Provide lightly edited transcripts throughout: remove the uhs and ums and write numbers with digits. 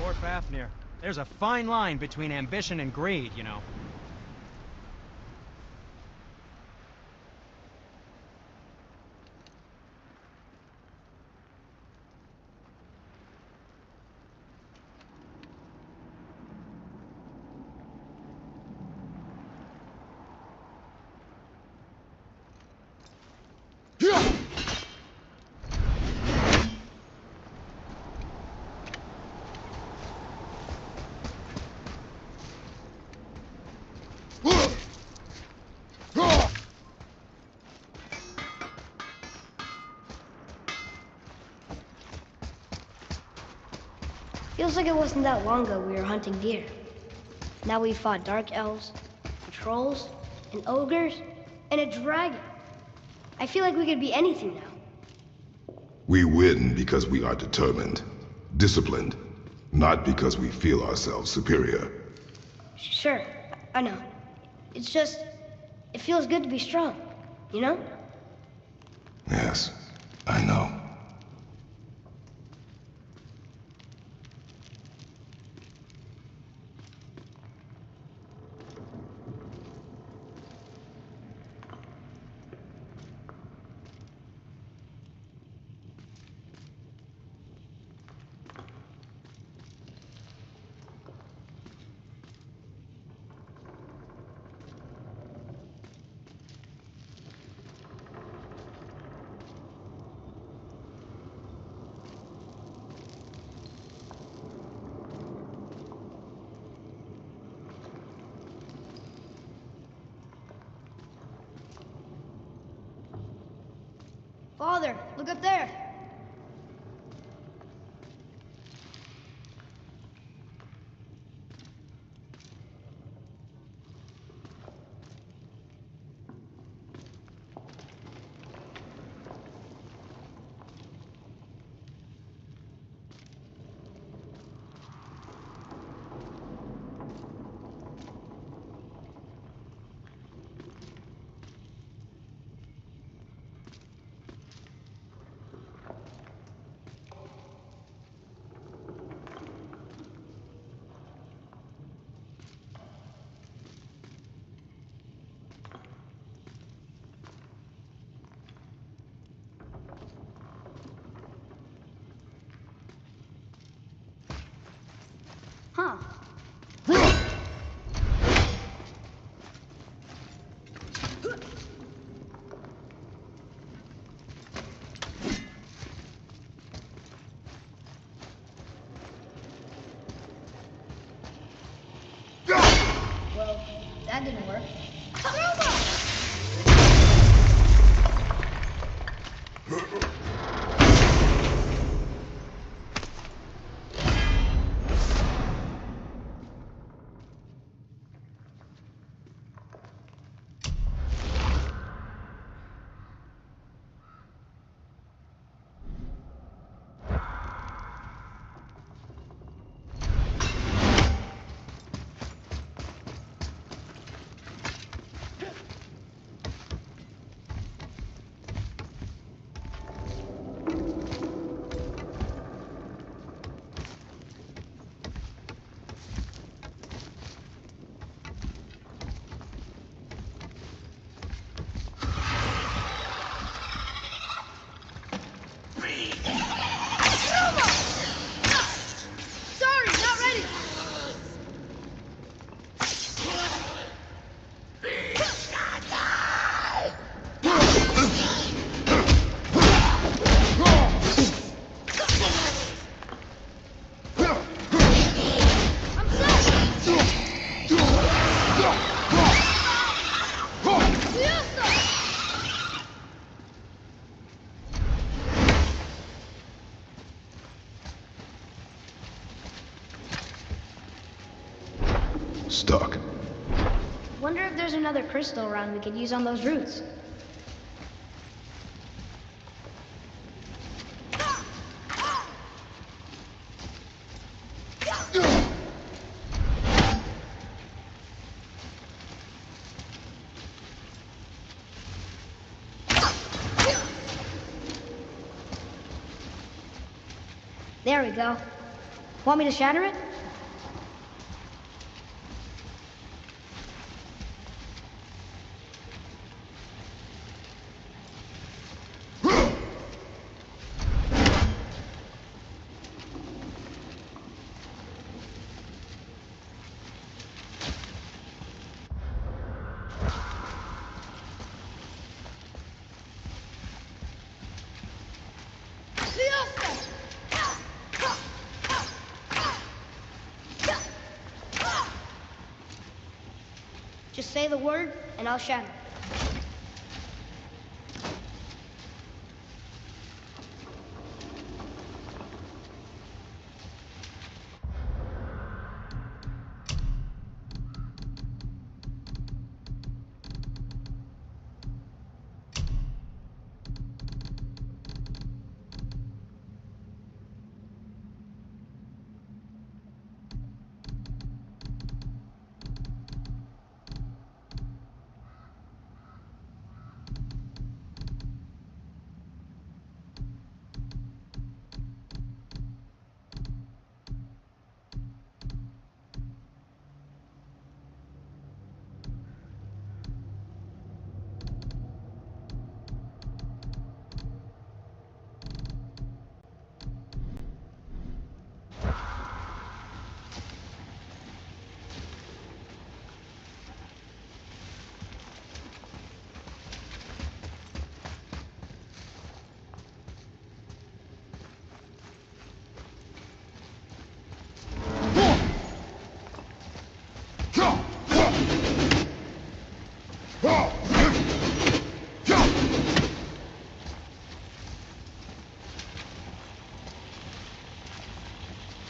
Poor Fafnir. There's a fine line between ambition and greed, you know. Feels like it wasn't that long ago we were hunting deer. Now we fought dark elves, and trolls, and ogres, and a dragon. I feel like we could be anything now. We win because we are determined, disciplined, not because we feel ourselves superior. Sure, I know. It's just, it feels good to be strong, you know? Yes, I know. Father, look up there. Huh. Well, that didn't work. Stuck. Wonder if there's another crystal around we could use on those roots. There we go. Want me to shatter it? Just say the word, and I'll shatter it.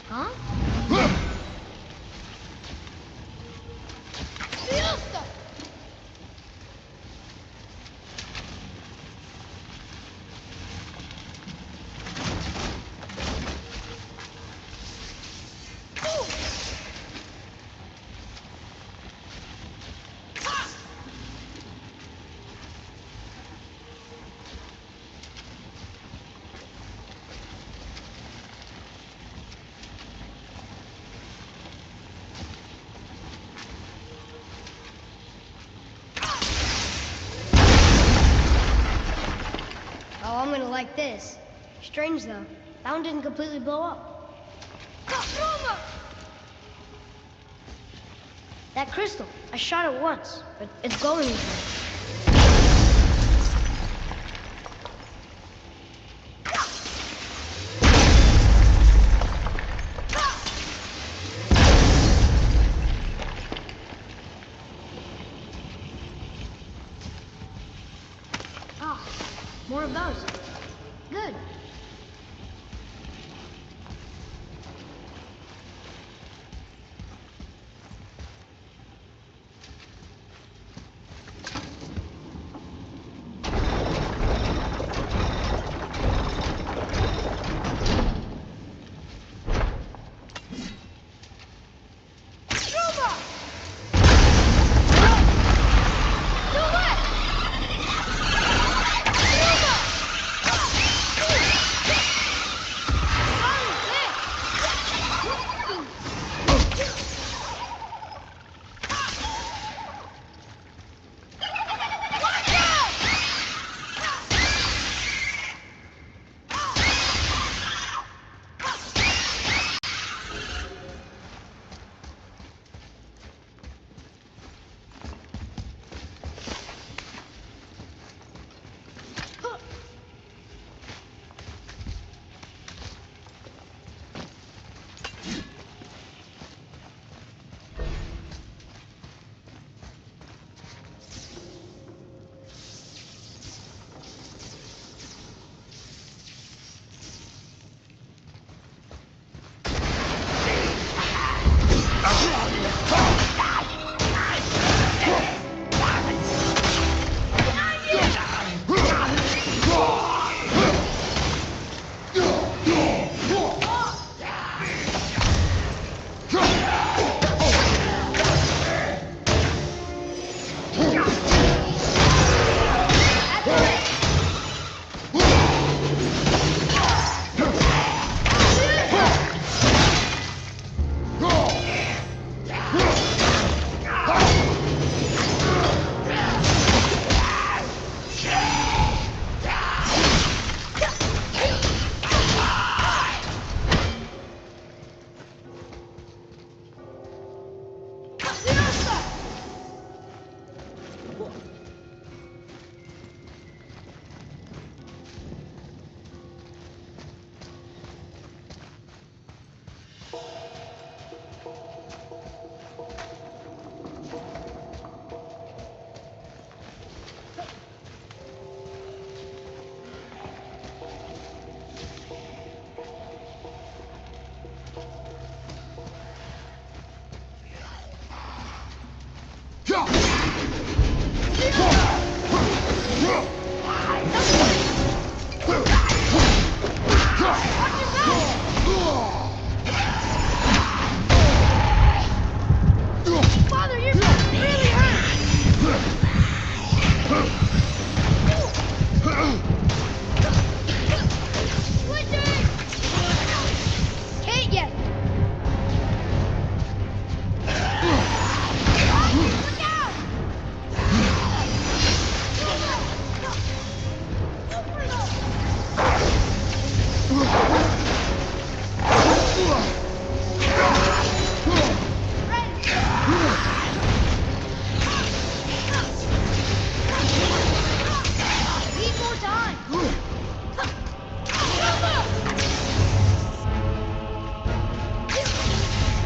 Huh? Oh, I'm gonna like this. Strange though, that one didn't completely blow up. That crystal, I shot it once, but it's glowing again. Ah, more of those. Good.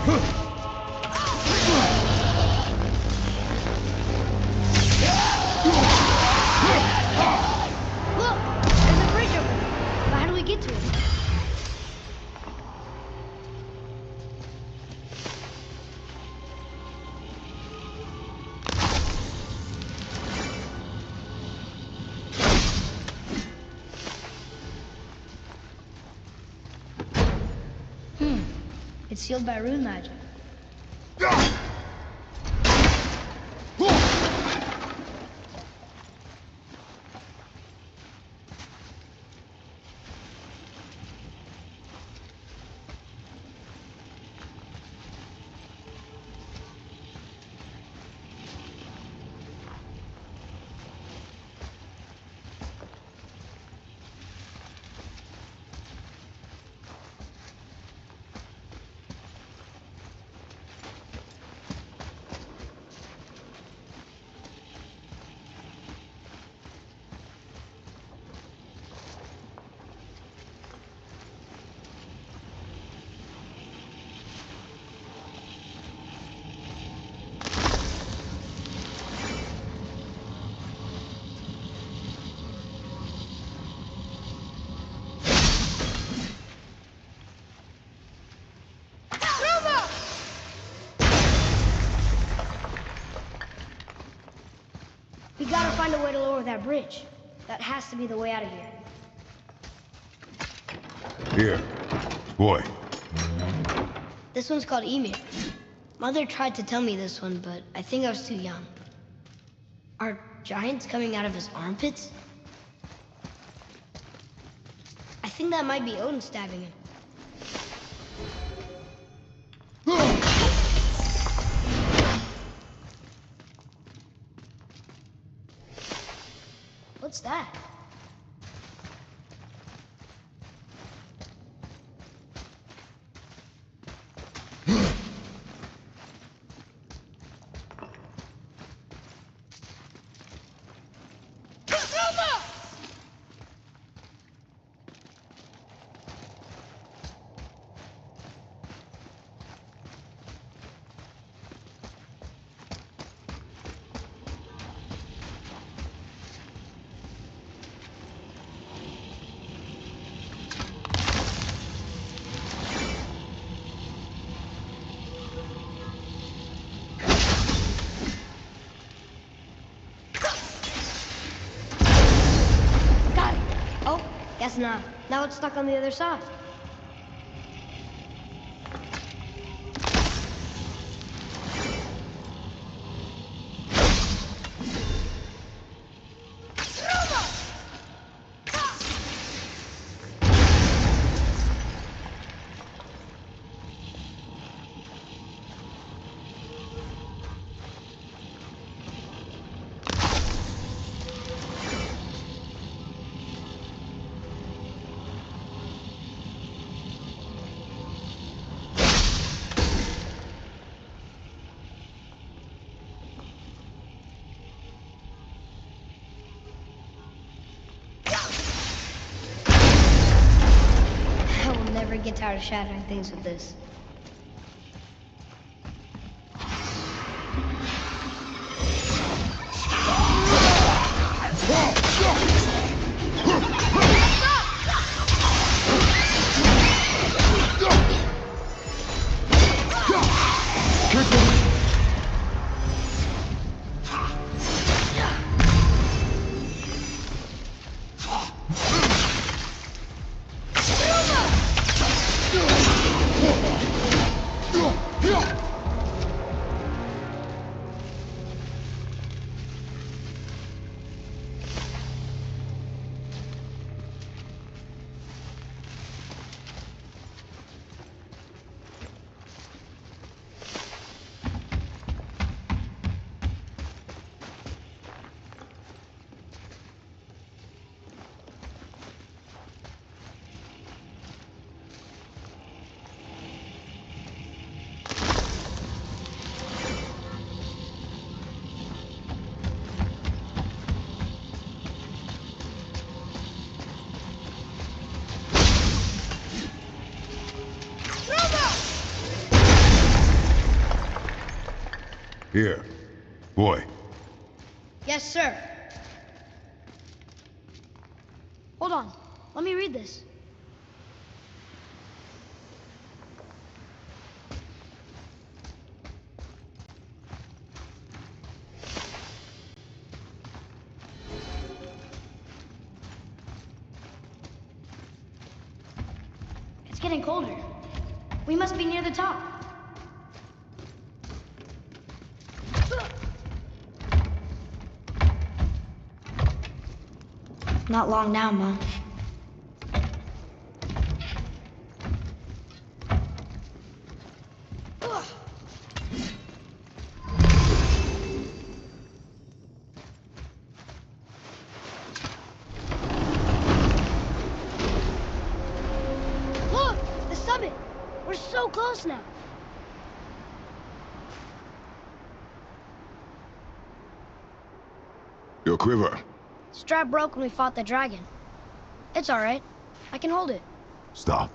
Look! There's a bridge over there. But how do we get to it? It's sealed by rune magic. We gotta find a way to lower that bridge. That has to be the way out of here. Here. Boy. This one's called Ymir. Mother tried to tell me this one, but I think I was too young. Are giants coming out of his armpits? I think that might be Odin stabbing him. What's that? Guess not. Now it's stuck on the other side. Never get tired of shattering things with this. Here. Boy. Yes, sir. Hold on. Let me read this. It's getting colder. We must be near the top. Not long now, Mom. Look! The summit! We're so close now. Your quiver. Strap broke when we fought the dragon. It's all right. I can hold it. Stop.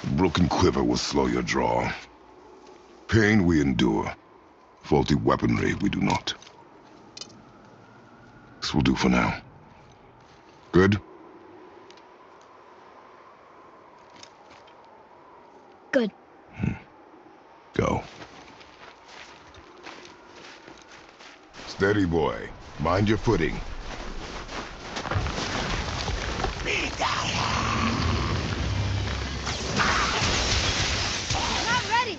A broken quiver will slow your draw. Pain we endure. Faulty weaponry we do not. This will do for now. Good? Good. Go. Steady, boy. Mind your footing. Not ready!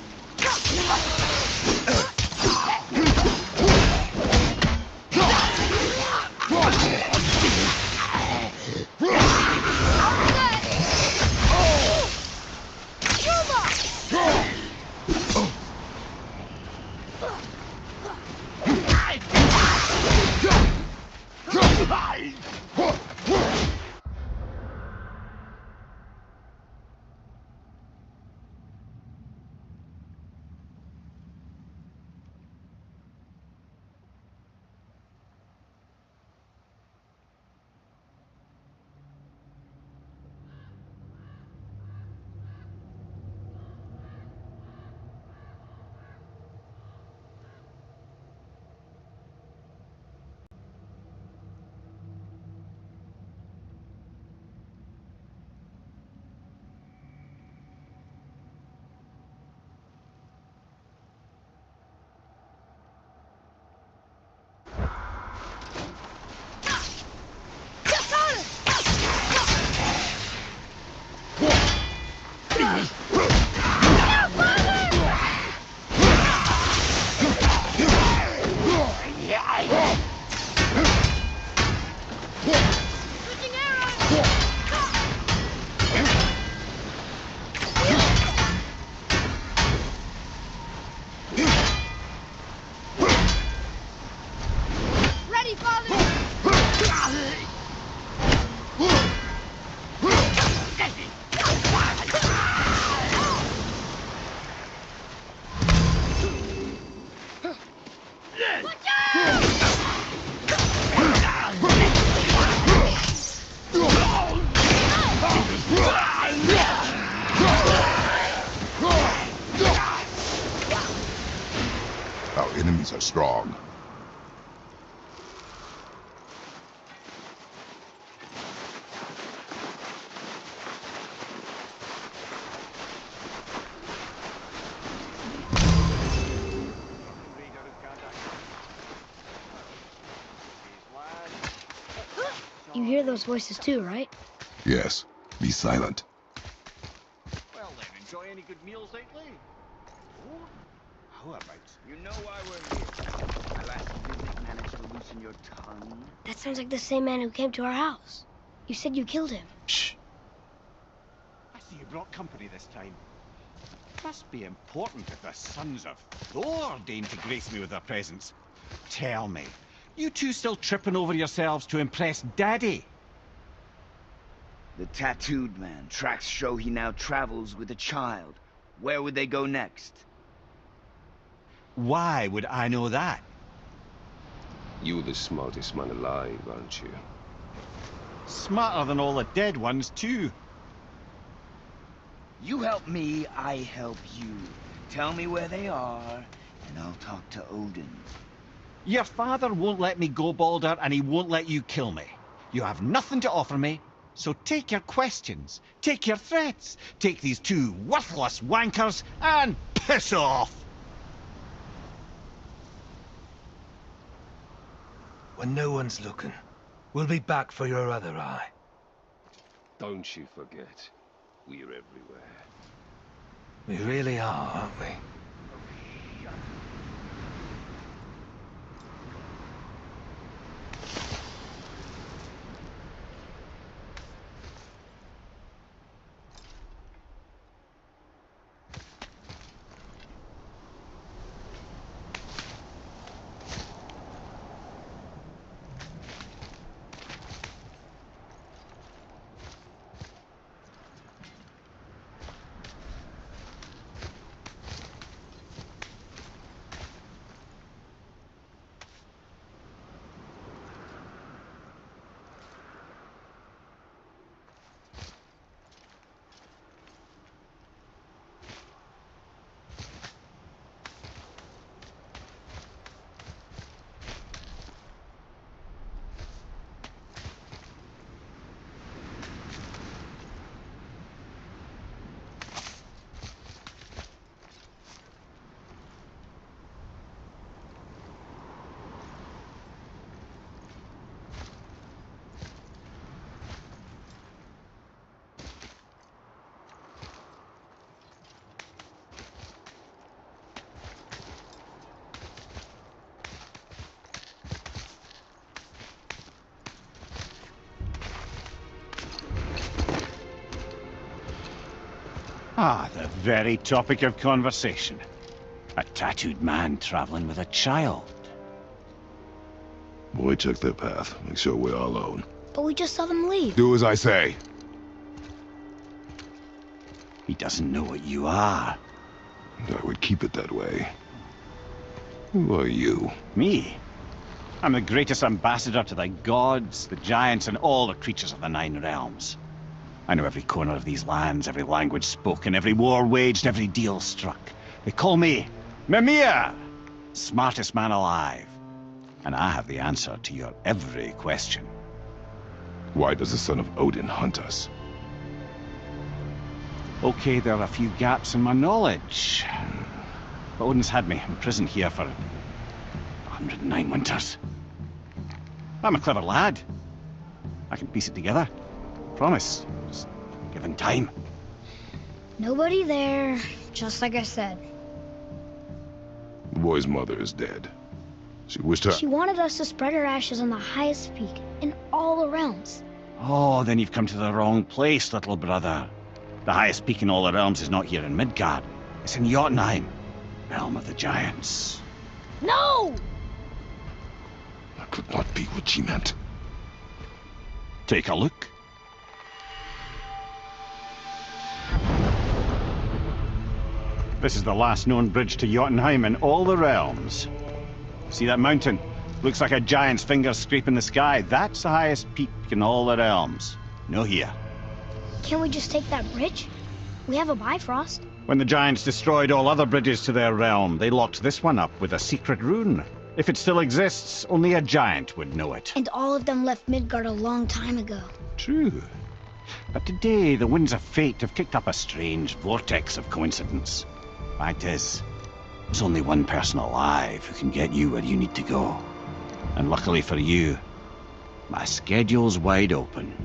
Our enemies are strong. You hear those voices too, right? Yes. Be silent. Well then, enjoy any good meals lately? Oh, how about... You know why we're here. My last visit managed to loosen your tongue. That sounds like the same man who came to our house. You said you killed him. Shh. I see you brought company this time. Must be important if the sons of Thor deign to grace me with their presence. Tell me, you two still tripping over yourselves to impress Daddy? The tattooed man. Tracks show he now travels with a child. Where would they go next? Why would I know that? You're the smartest man alive, aren't you? Smarter than all the dead ones, too. You help me, I help you. Tell me where they are, and I'll talk to Odin. Your father won't let me go, Baldur, and he won't let you kill me. You have nothing to offer me, so take your questions, take your threats, take these two worthless wankers, and piss off! When no one's looking, we'll be back for your other eye. Don't you forget, we're everywhere. We really are, aren't we? Ah, the very topic of conversation. A tattooed man traveling with a child. Boy, check their path. Make sure we're all alone. But we just saw them leave. Do as I say. He doesn't know what you are. I would keep it that way. Who are you? Me? I'm the greatest ambassador to the gods, the giants, and all the creatures of the Nine Realms. I know every corner of these lands, every language spoken, every war waged, every deal struck. They call me Mimir, smartest man alive. And I have the answer to your every question. Why does the son of Odin hunt us? Okay, there are a few gaps in my knowledge. But Odin's had me imprisoned here for 109 winters. I'm a clever lad. I can piece it together. Promise. Just given time. Nobody there, just like I said. The boy's mother is dead. She wished her... She wanted us to spread her ashes on the highest peak in all the realms. Oh, then you've come to the wrong place, little brother. The highest peak in all the realms is not here in Midgard. It's in Jotunheim, realm of the giants. No! That could not be what she meant. Take a look. This is the last known bridge to Jotunheim in all the realms. See that mountain? Looks like a giant's finger scraping the sky. That's the highest peak in all the realms. No here. Can't we just take that bridge? We have a Bifrost. When the giants destroyed all other bridges to their realm, they locked this one up with a secret rune. If it still exists, only a giant would know it. And all of them left Midgard a long time ago. True. But today, the winds of fate have kicked up a strange vortex of coincidence. Fact is, there's only one person alive who can get you where you need to go. And luckily for you, my schedule's wide open.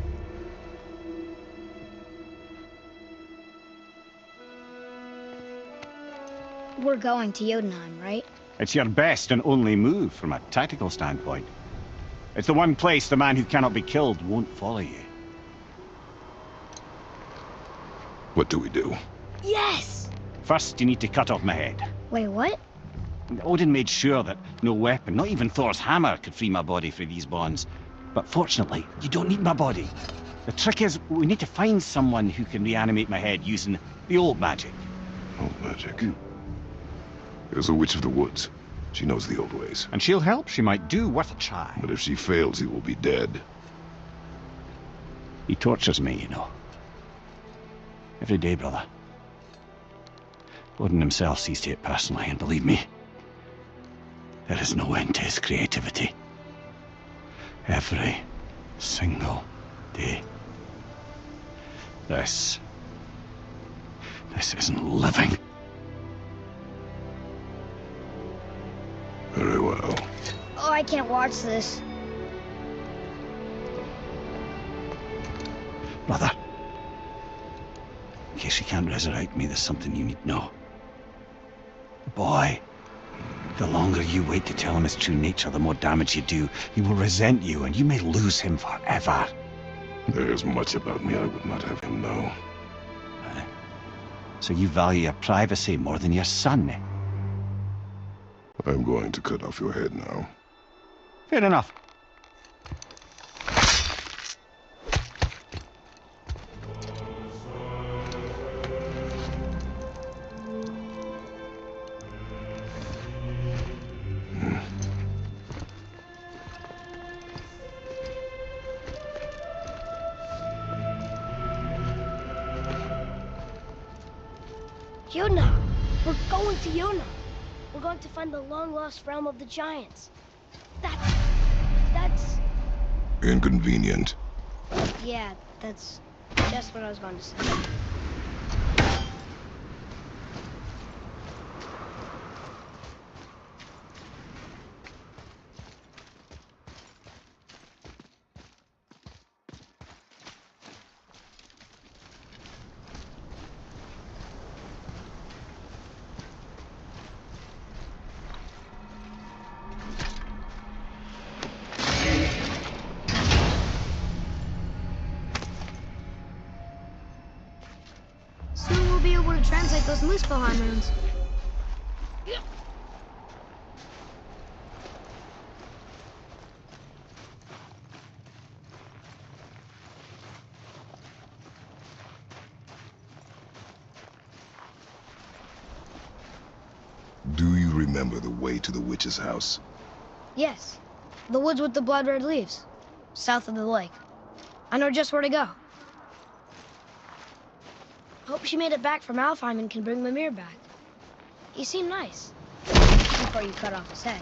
We're going to Jotunheim, right? It's your best and only move from a tactical standpoint. It's the one place the man who cannot be killed won't follow you. What do we do? Yes! First, you need to cut off my head. Wait, what? Odin made sure that no weapon, not even Thor's hammer, could free my body from these bonds. But fortunately, you don't need my body. The trick is, we need to find someone who can reanimate my head using the old magic. Old magic. There's a witch of the woods. She knows the old ways. And she'll help. She might do worth a try. But if she fails, he will be dead. He tortures me, you know. Every day, brother. Odin himself sees to it personally, and believe me, there is no end to his creativity. Every single day. This isn't living. Very well. Oh, I can't watch this. Brother, in case you can't resurrect me, there's something you need to know. The boy, the longer you wait to tell him his true nature, the more damage you do. He will resent you, and you may lose him forever. There's much about me I would not have him know. So you value your privacy more than your son, eh? I'm going to cut off your head now. Fair enough. Yuna! We're going to Yuna! We're going to find the long-lost realm of the giants. That's... Inconvenient. Yeah, that's just what I was going to say. Soon we'll be able to translate those Muspelheim runes. Do you remember the way to the witch's house? Yes. The woods with the blood-red leaves. South of the lake. I know just where to go. Hope she made it back from Alfheim and can bring Mimir back. He seemed nice. Before you cut off his head.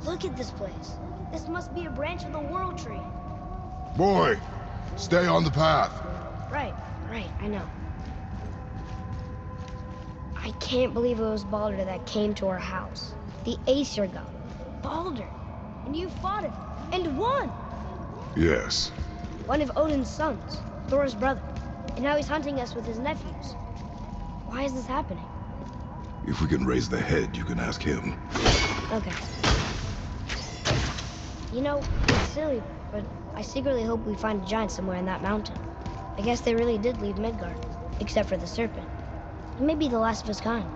Look at this place. This must be a branch of the World Tree. Boy, Stay on the path. Right, I know. I can't believe it was Baldur that came to our house. The Aesir god. Baldur. And you fought him. And won! Yes. One of Odin's sons. Thor's brother. And now he's hunting us with his nephews. Why is this happening? If we can raise the head, you can ask him. Okay. You know, it's silly, but I secretly hope we find a giant somewhere in that mountain. I guess they really did leave Midgard, except for the serpent. He may be the last of his kind.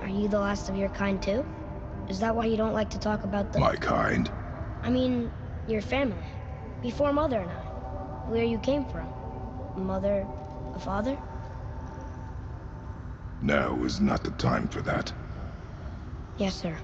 Are you the last of your kind too? Is that why you don't like to talk about the... My kind? I mean, your family. Before Mother and I. Where you came from. Mother, a father? Now is not the time for that. Yes, sir.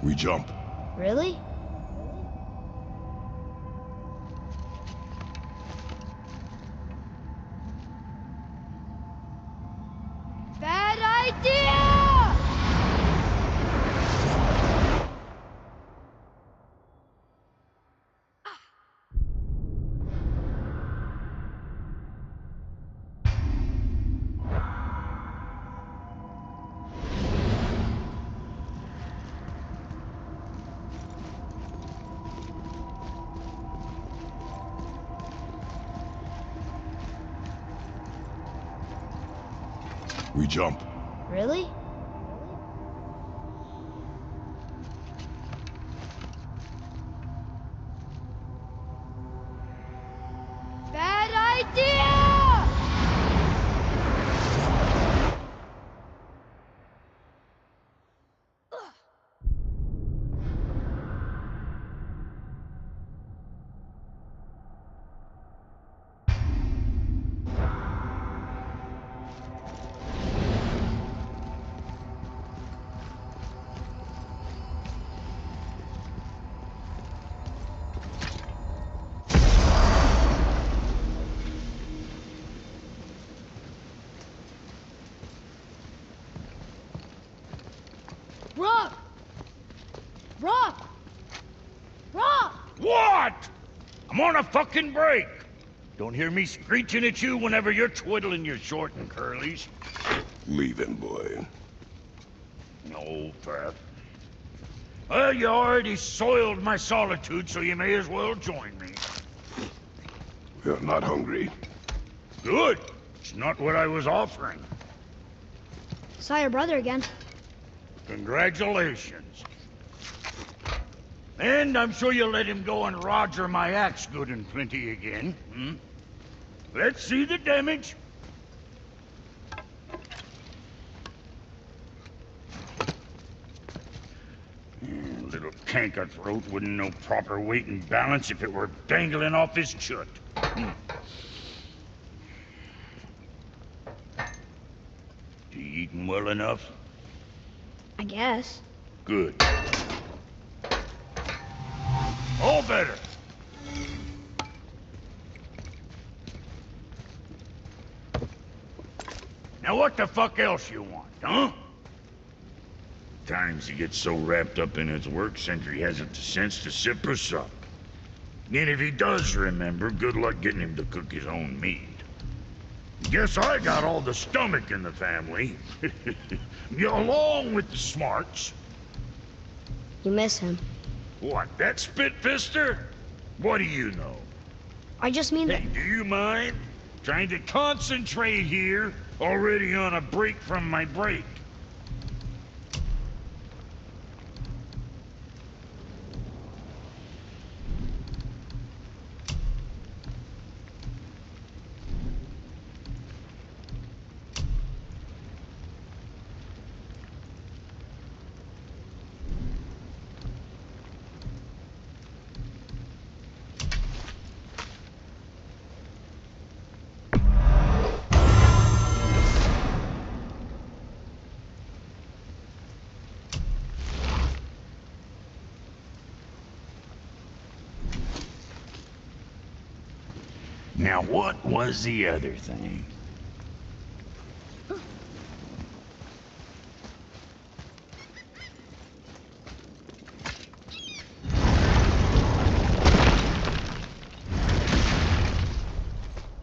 We jump. Really? Bad idea! We jump. Really? Bad idea! Rock! Rock! Rock! What? I'm on a fucking break. Don't hear me screeching at you whenever you're twiddling your short and curlies. Leave him, boy. No, Pat. Well, you already soiled my solitude, so you may as well join me. We are not hungry. Good. It's not what I was offering. Saw your brother again. Congratulations. And I'm sure you'll let him go and Roger my axe good and plenty again. Hmm? Let's see the damage. Little canker-throat wouldn't know proper weight and balance if it were dangling off his chut. You eating well enough? I guess. Good. All better. Now what the fuck else you want, huh? Times he gets so wrapped up in his work, Sentry hasn't the sense to sip or sup. And if he does remember, good luck getting him to cook his own meat. Guess I got all the stomach in the family. Along with the smarts. You miss him. What, that spit-fister? What do you know? I just mean that... Hey, do you mind? Trying to concentrate here, already on a break from my break. Now what was the other thing?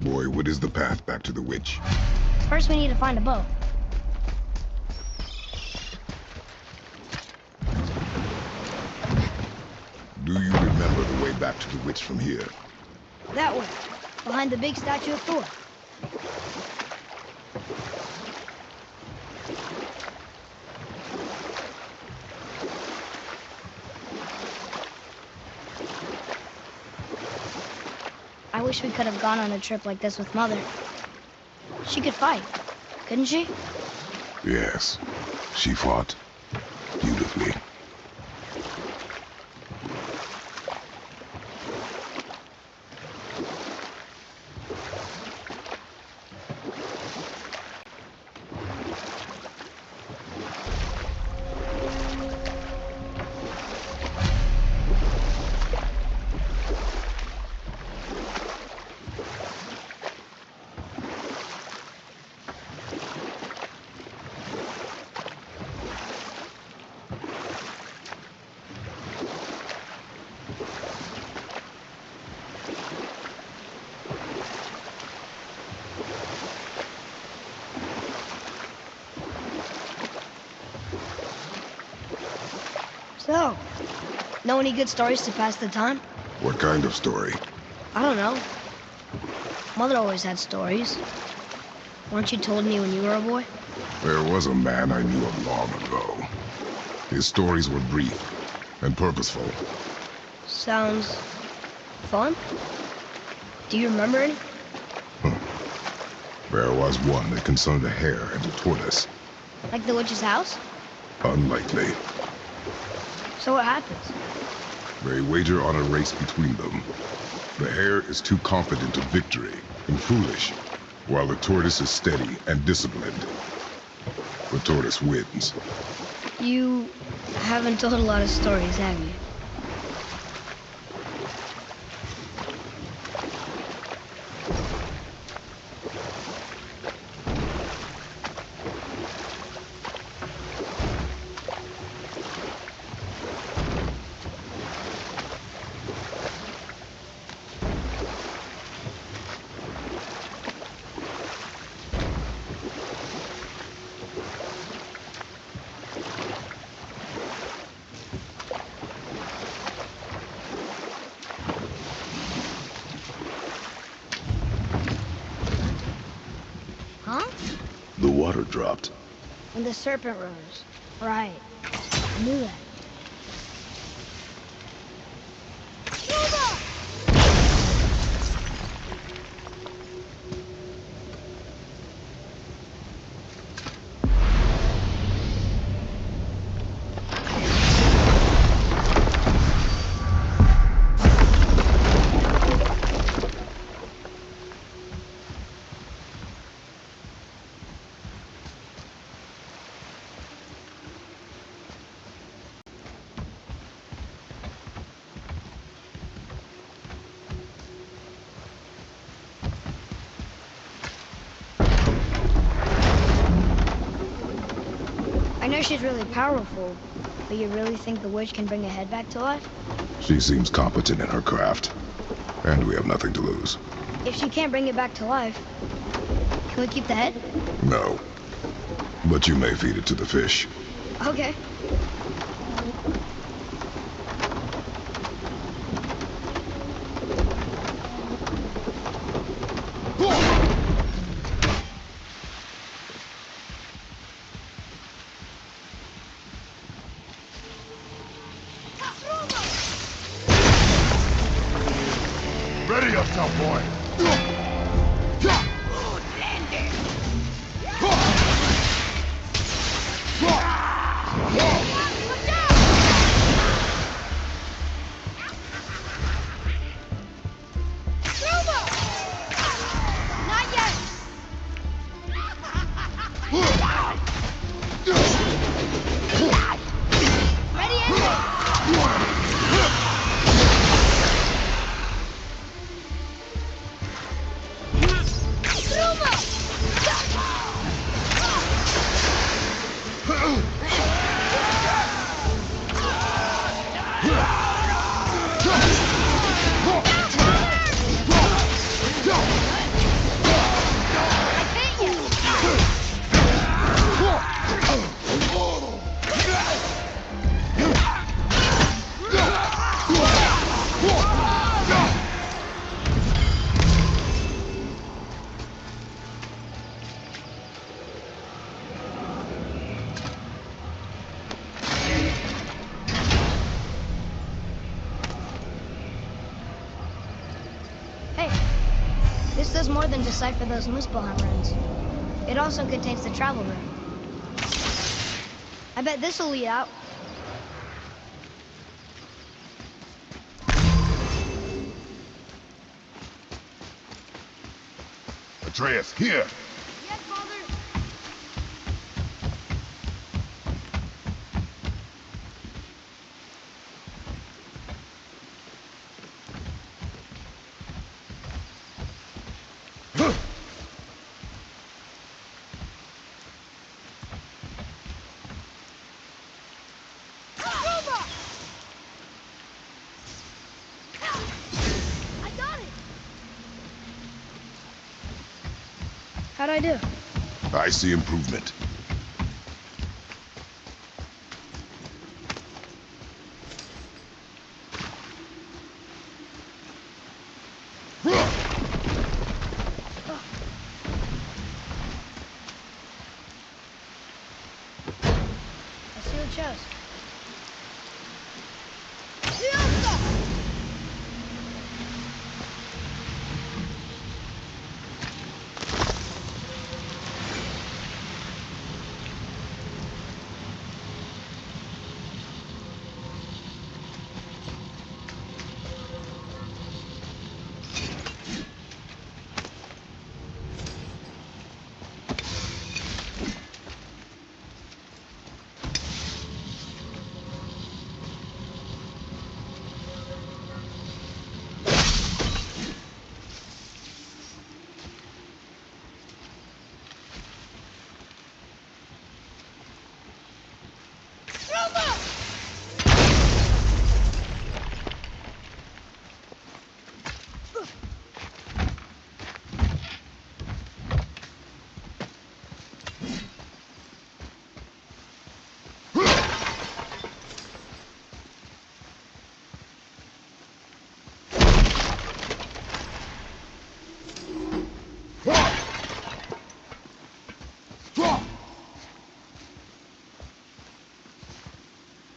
Boy, what is the path back to the witch? First, we need to find a boat. Do you remember the way back to the witch from here? That way, behind the big statue of Thor. I wish we could have gone on a trip like this with Mother. She could fight, couldn't she? Yes. She fought beautifully. So, know any good stories to pass the time? What kind of story? I don't know. Mother always had stories. Weren't you told me when you were a boy? There was a man I knew of long ago. His stories were brief and purposeful. Sounds fun. Do you remember any? There was one that concerned a hare and a tortoise. Like the witch's house? Unlikely. So what happens? They wager on a race between them. The hare is too confident of victory and foolish, while the tortoise is steady and disciplined. The tortoise wins. You haven't told a lot of stories, have you? Huh? The water dropped. When the serpent rose. Right. I knew that. I know she's really powerful, but you really think the witch can bring a head back to life? She seems competent in her craft, and we have nothing to lose. If she can't bring it back to life, can we keep the head? No. But you may feed it to the fish. Okay. Ready yourself, boy! Good landing! does more than decipher those Muspelheim runes. It also contains the travel rune. I bet this'll lead out. Atreus, here! Yes, Father. I got it. How'd I do? I see improvement. I see the chest.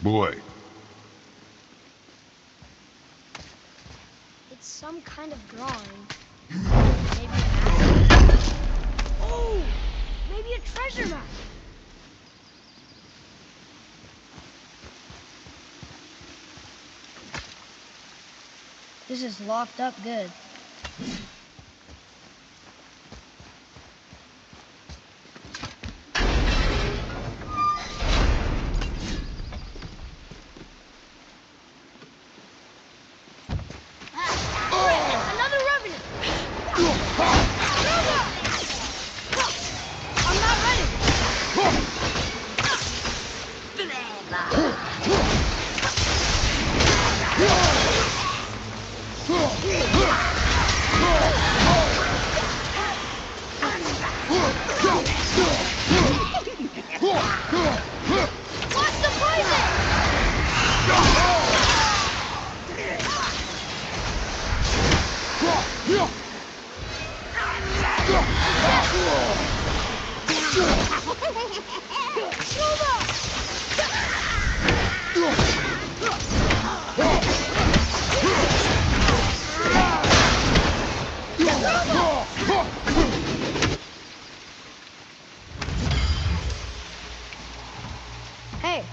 Boy, It's some kind of drawing. Maybe an axe? Oh! Maybe a treasure map! This is locked up good. Another revenant! I'm not ready! What's the poison? Hey,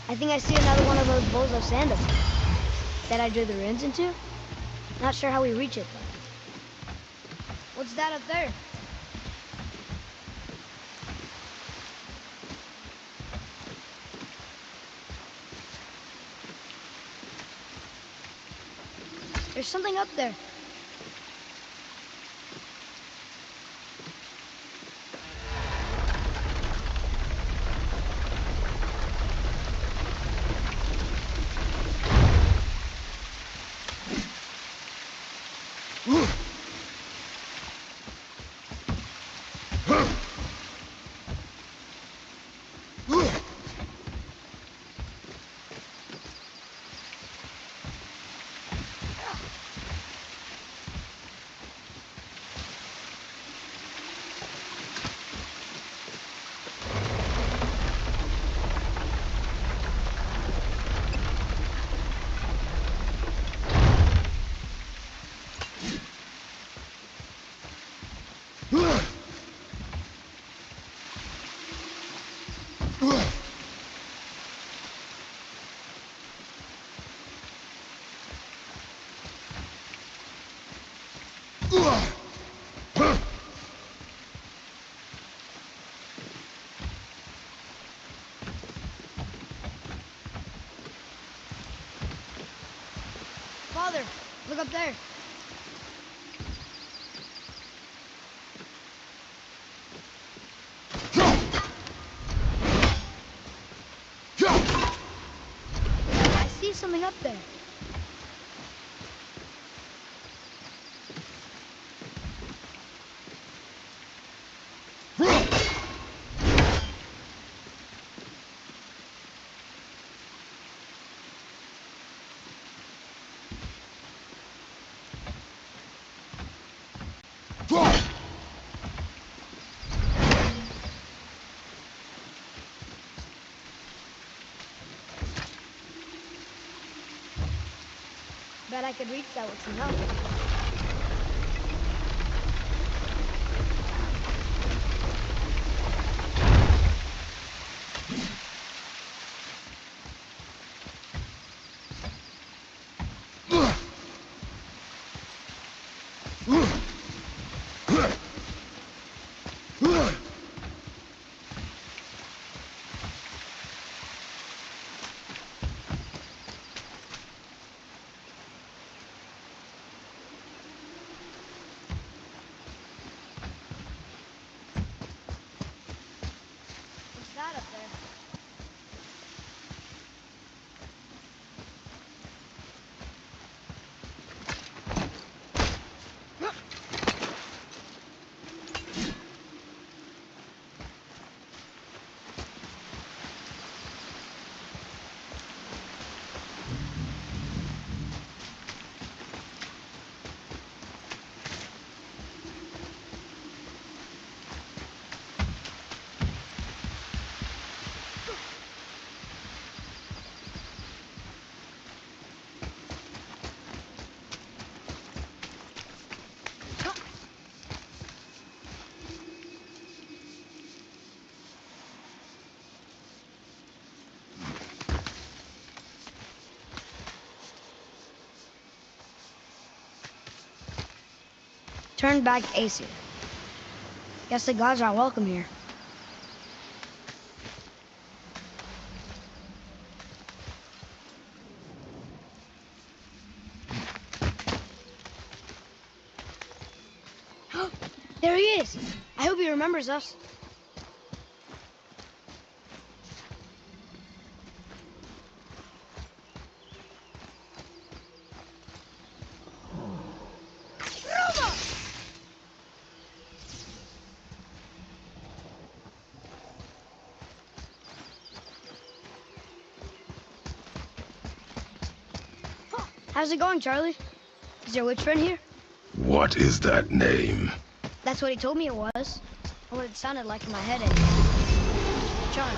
I think I see another one of those bowls of sand up there that I drew the runes into. Not sure how we reach it, though. What's that up there? There's something up there. up there. I see something up there. Bet I could reach that with some help. What's that up there? Turn back Aesir. Guess the gods aren't welcome here. There he is! I hope he remembers us. How's it going, Charlie? Is your witch friend here? What is that name? That's what he told me it was. Or what it sounded like in my head anyway. Charlie.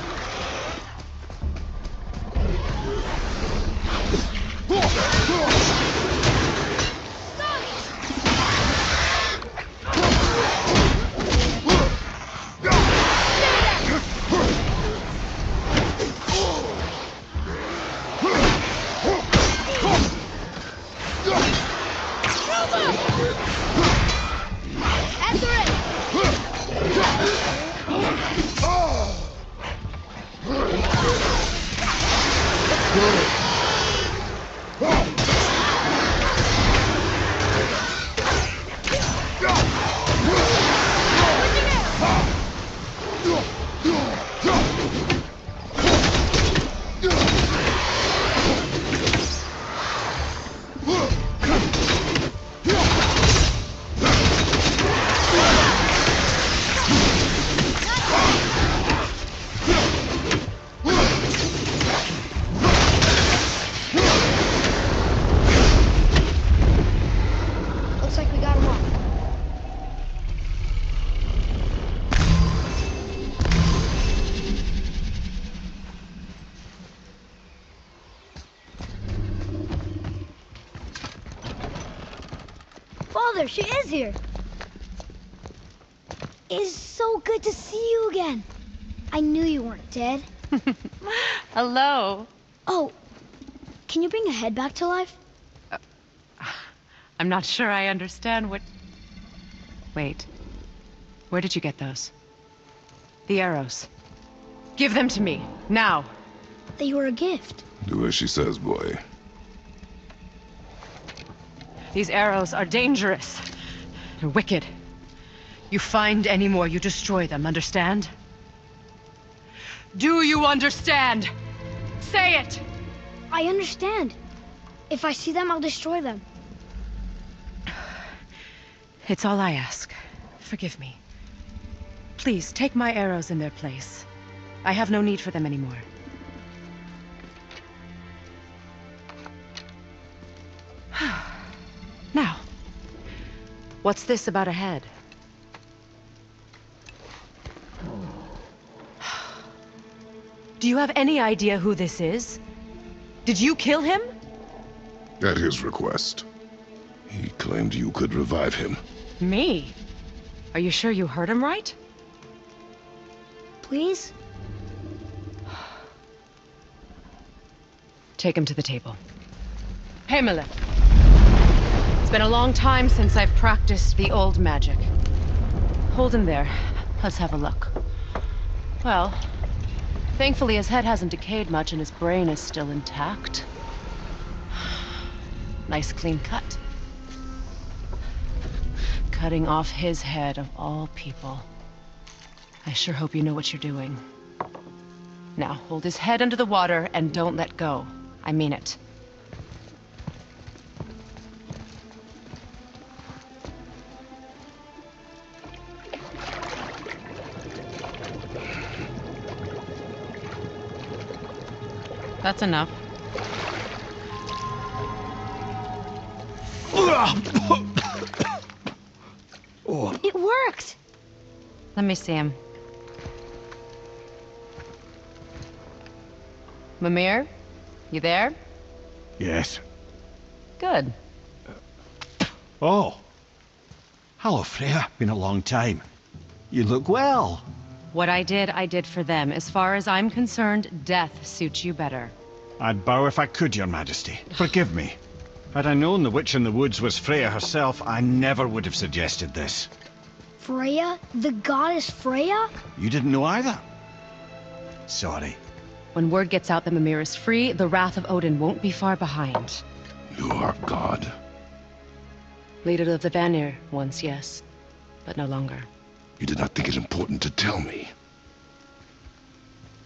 Father, she is here. It's so good to see you again. I knew you weren't dead. Hello. Oh, can you bring a head back to life? I'm not sure I understand what... Wait. Where did you get those? The arrows. Give them to me, now. They were a gift. Do as she says, boy. These arrows are dangerous. They're wicked. You find any more, you destroy them, understand? Do you understand? Say it! I understand. If I see them, I'll destroy them. It's all I ask. Forgive me. Please, take my arrows in their place. I have no need for them anymore. Now, what's this about a head? Do you have any idea who this is? Did you kill him? At his request. He claimed you could revive him. Me? Are you sure you heard him right? Please? Take him to the table. Himalith. It's been a long time since I've practiced the old magic. Hold him there. Let's have a look. Well, thankfully his head hasn't decayed much and his brain is still intact. Nice clean cut. Cutting off his head of all people. I sure hope you know what you're doing. Now, hold his head under the water and don't let go. I mean it. That's enough. It worked! Let me see him. Mimir? You there? Yes. Good. Oh. Hello, Freya. Been a long time. You look well. What I did for them. As far as I'm concerned, death suits you better. I'd bow if I could, Your Majesty. Forgive me. Had I known the witch in the woods was Freya herself, I never would have suggested this. Freya? The goddess Freya? You didn't know either? Sorry. When word gets out that Mimir is free, the wrath of Odin won't be far behind. You are God. Leader of the Vanir, once, yes. But no longer. You did not think it important to tell me.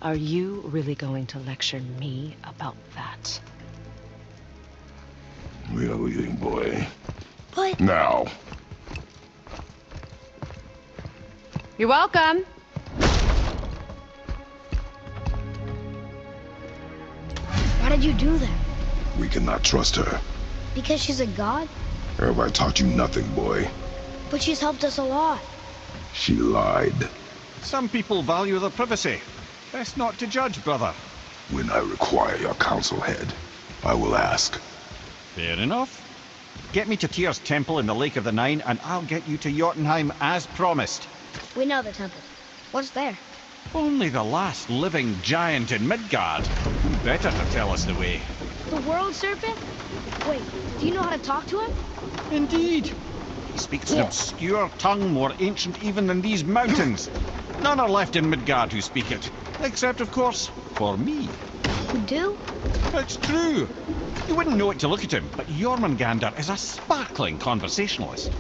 Are you really going to lecture me about that? We are leaving, boy. But... Now. You're welcome. Why did you do that? We cannot trust her. Because she's a god? Have I taught you nothing, boy? But she's helped us a lot. She lied. Some people value their privacy. Best not to judge, brother. When I require your counsel head, I will ask. Fair enough. Get me to Tyr's temple in the Lake of the Nine, and I'll get you to Jotunheim as promised. We know the temple. What's there? Only the last living giant in Midgard. Who better to tell us the way? The World Serpent? Wait, do you know how to talk to him? Indeed. He speaks an obscure tongue more ancient even than these mountains. None are left in Midgard who speak it. Except, of course, for me. You do? It's true. You wouldn't know it to look at him, but Jormungandr is a sparkling conversationalist.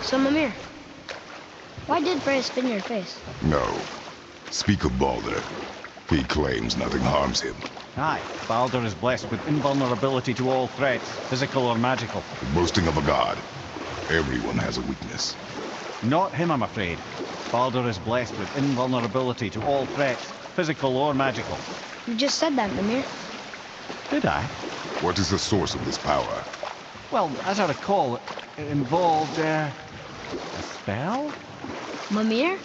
So, Mimir, why did Freya spin your face? No. Speak of Baldur. He claims nothing harms him. Aye, Baldur is blessed with invulnerability to all threats, physical or magical. The boasting of a god. Everyone has a weakness. Not him, I'm afraid. Baldur is blessed with invulnerability to all threats, physical or magical. You just said that, Mimir. Did I? What is the source of this power? Well, as I recall, it involved, a spell? Mimir?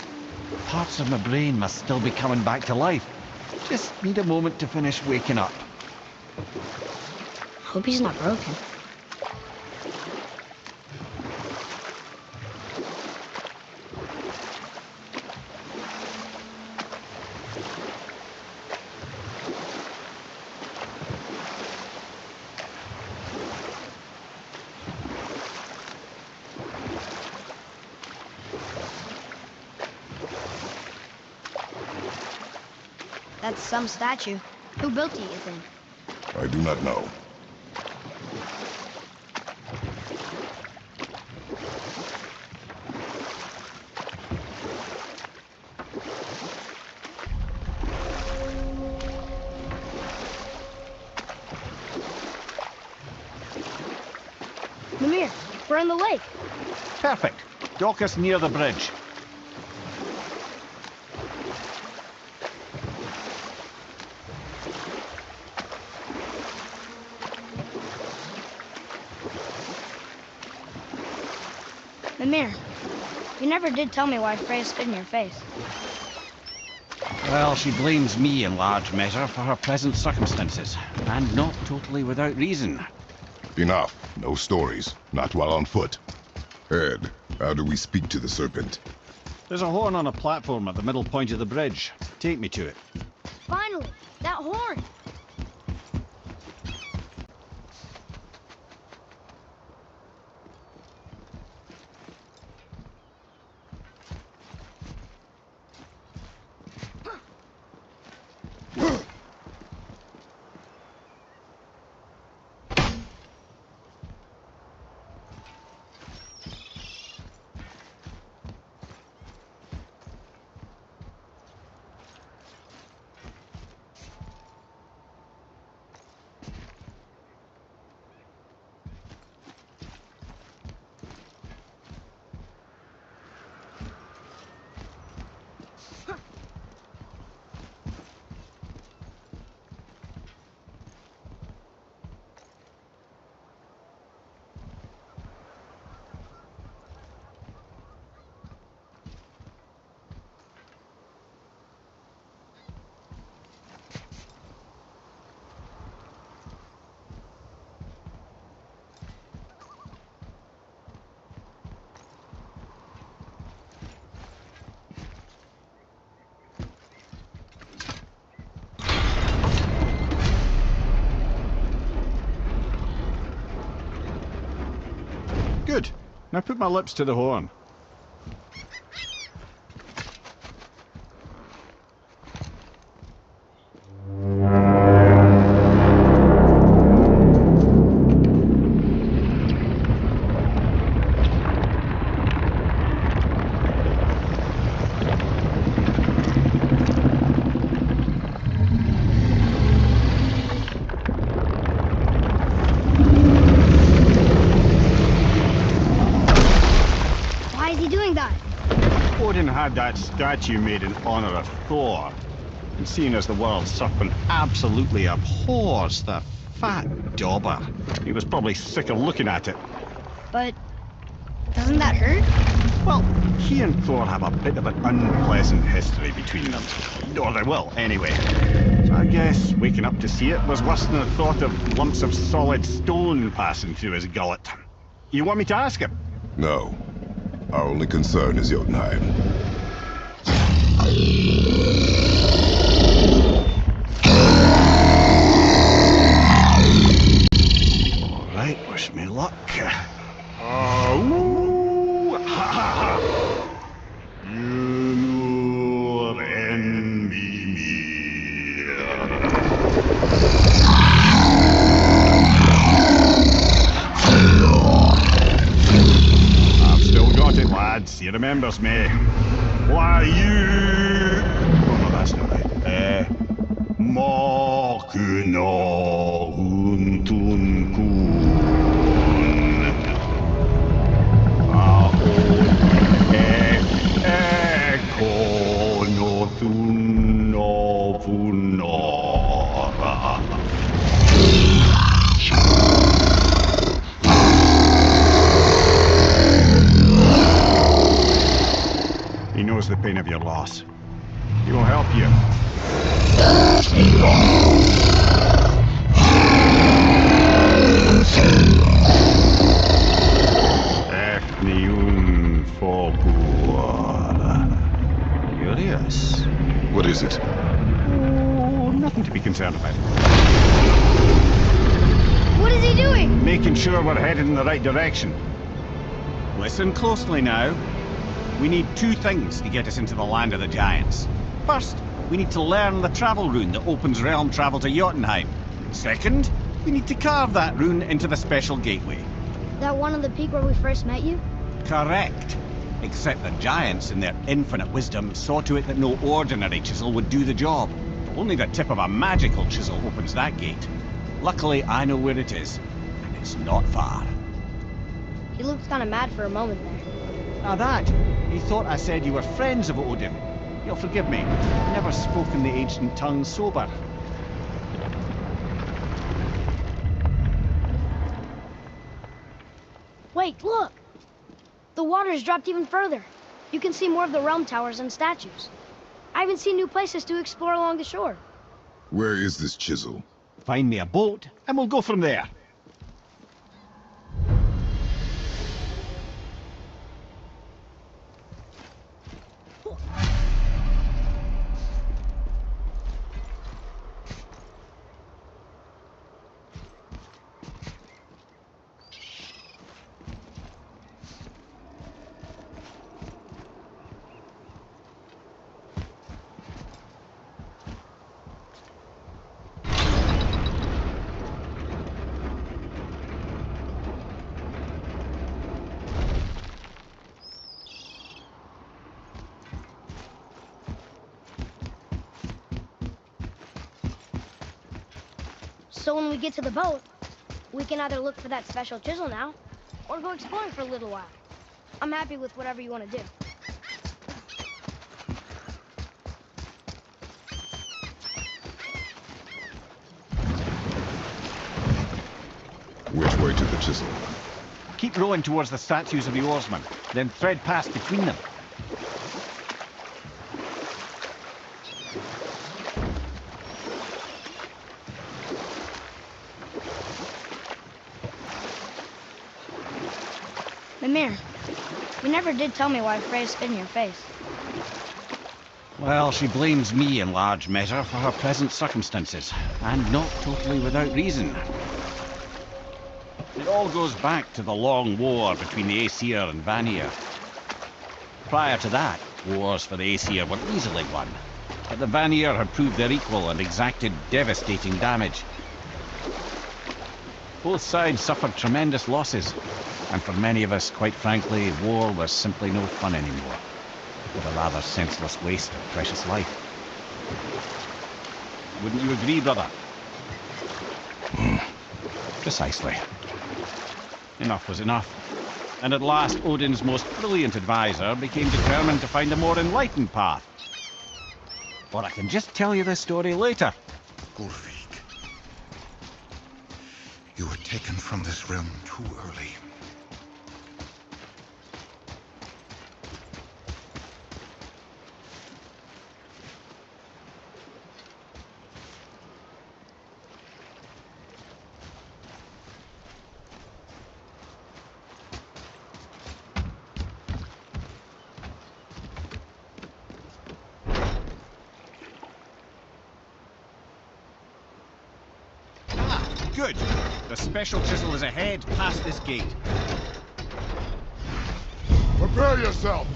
Parts of my brain must still be coming back to life. Just need a moment to finish waking up. Hope he's not broken. That's some statue. Who built it, you think? I do not know. Mimir, we're in the lake. Perfect. Dock us near the bridge. Mimir, you never did tell me why Freya spit in your face. Well, she blames me in large measure for her present circumstances, and not totally without reason. Enough. No stories. Not while on foot. Ed, how do we speak to the serpent? There's a horn on a platform at the middle point of the bridge. Take me to it. Finally, that horn! Good. Now put my lips to the horn. Odin had that statue made in honor of Thor. And seeing as the world's serpent absolutely abhors the fat dauber, he was probably sick of looking at it. But doesn't that hurt? Well, he and Thor have a bit of an unpleasant history between them. Or they will, anyway. So I guess waking up to see it was worse than the thought of lumps of solid stone passing through his gullet. You want me to ask him? No. Our only concern is Jotunheim. All right, wish me luck. You envy me. I've still got it, lads. He remembers me. Why you? Oh no, that's not right. Makuna huntun kun. He knows the pain of your loss. He will help you. Efniun Fogur. Curious. What is it? Oh, nothing to be concerned about. What is he doing? Making sure we're headed in the right direction. Listen closely now. We need two things to get us into the land of the giants. First, we need to learn the travel rune that opens realm travel to Jotunheim. Second, we need to carve that rune into the special gateway. That one on the peak where we first met you? Correct. Except the giants, in their infinite wisdom, saw to it that no ordinary chisel would do the job. Only the tip of a magical chisel opens that gate. Luckily, I know where it is, and it's not far. He looked kind of mad for a moment there. Now that, he thought I said you were friends of Odin. You'll forgive me, I've never spoken the ancient tongue sober. Wait, look! The water's dropped even further. You can see more of the realm towers and statues. I even see new places to explore along the shore. Where is this chisel? Find me a boat, and we'll go from there. So when we get to the boat, we can either look for that special chisel now, or go exploring for a little while. I'm happy with whatever you want to do. Which way to the chisel? Keep rowing towards the statues of the oarsmen, then thread past between them. Mimir, you never did tell me why Freya spit in your face. Well, she blames me in large measure for her present circumstances, and not totally without reason. It all goes back to the long war between the Aesir and Vanir. Prior to that, wars for the Aesir were easily won, but the Vanir had proved their equal and exacted devastating damage. Both sides suffered tremendous losses, and for many of us, quite frankly, war was simply no fun anymore, but a rather senseless waste of precious life. Wouldn't you agree, brother? Precisely. Enough was enough. And at last, Odin's most brilliant advisor became determined to find a more enlightened path. Or I can just tell you this story later. Ulfric, you were taken from this realm too early. Good. The special chisel is ahead, past this gate. Prepare yourself!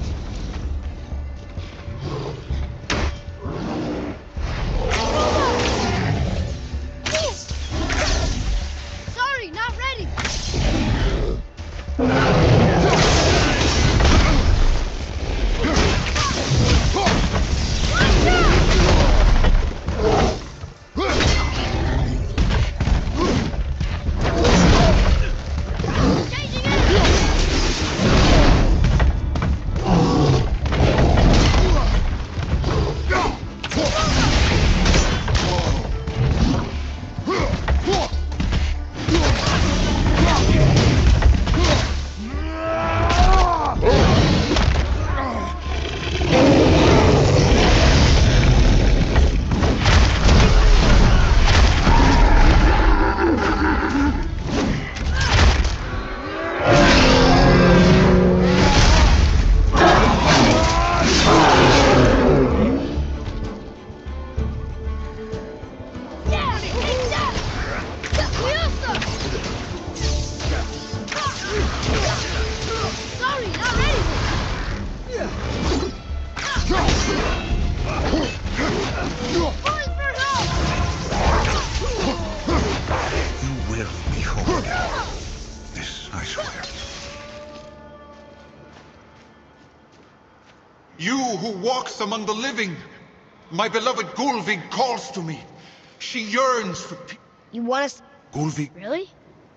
Sorry, not ready! You who walks among the living. My beloved Gullveig calls to me. She yearns for You want us... Gullveig, Really?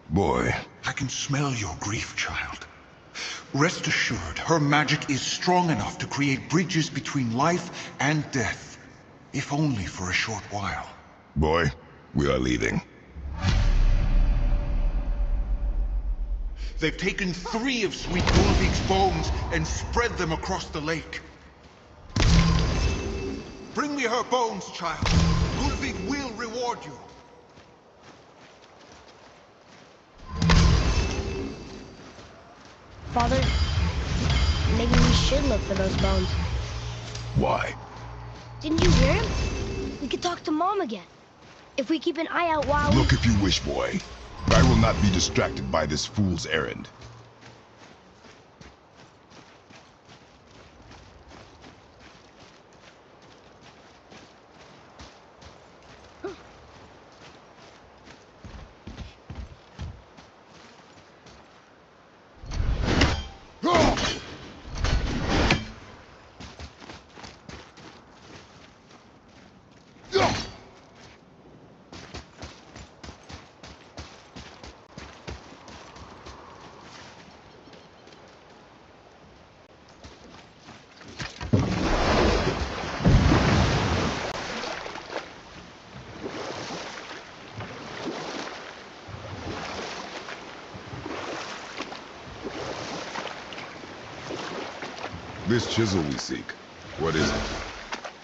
Boy, I can smell your grief, child. Rest assured, her magic is strong enough to create bridges between life and death. If only for a short while. boy, we are leaving. They've taken 3 of sweet Gullveig's bones and spread them across the lake. Bring me her bones, child. Gullveig will reward you. Father, maybe we should look for those bones. Why? Didn't you hear him? We could talk to Mom again. If we keep an eye out while we... Look if you wish, boy. I will not be distracted by this fool's errand. This chisel we seek, what is it?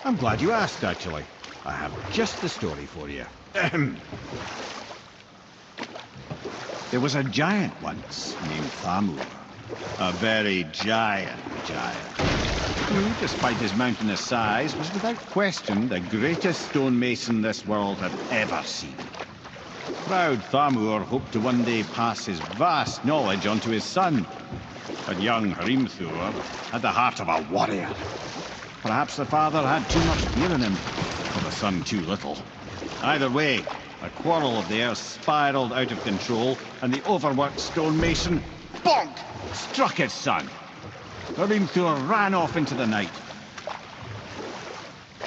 I'm glad you asked, actually. I have just the story for you. There was a giant once named Thamur. A very giant. Who, despite his mountainous size, was without question the greatest stonemason this world had ever seen. Proud Thamur hoped to one day pass his vast knowledge on to his son. But young Hrimthur had the heart of a warrior. Perhaps the father had too much fear in him, or the son too little. Either way, a quarrel of theirs spiraled out of control, and the overworked stonemason, bonk, struck his son. Hrimthur ran off into the night.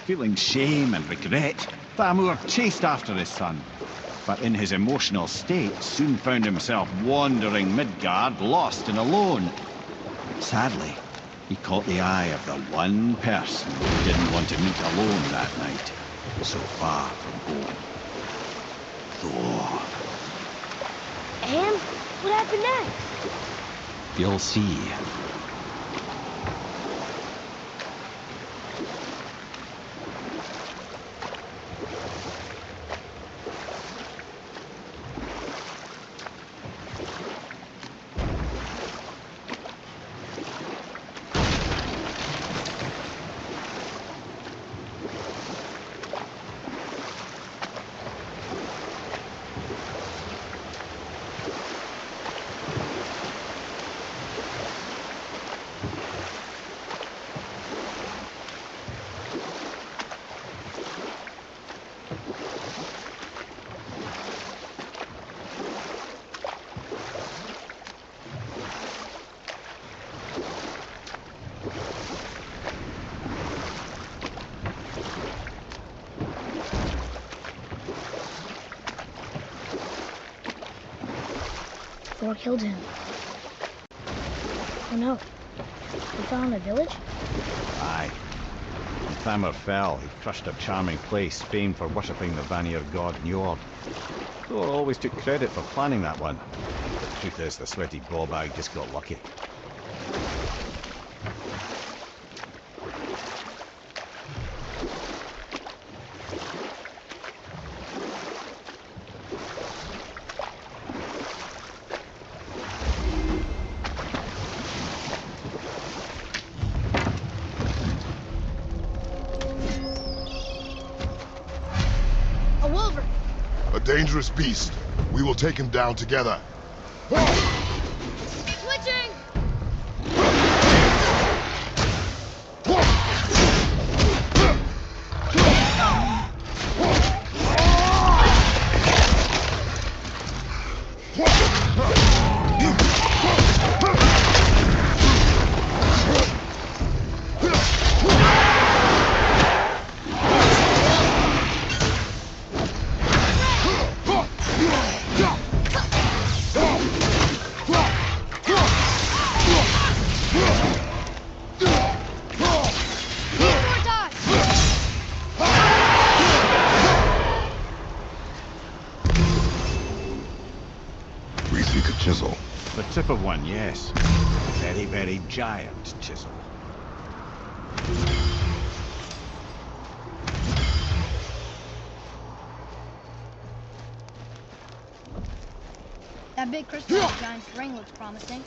Feeling shame and regret, Thamur chased after his son, but in his emotional state soon found himself wandering Midgard, lost and alone. Sadly, he caught the eye of the one person he didn't want to meet alone that night, so far from home. Thor. And what happened next? You'll see. Thor killed him. Oh no. We found a village? Aye. When Thamur fell, he crushed a charming place famed for worshipping the Vanir god Njord. Thor always took credit for planning that one. The truth is, the sweaty ballbag just got lucky. A dangerous beast. We will take him down together. Switching! Yes. A very, very giant chisel. That big crystal giant's ring looks promising.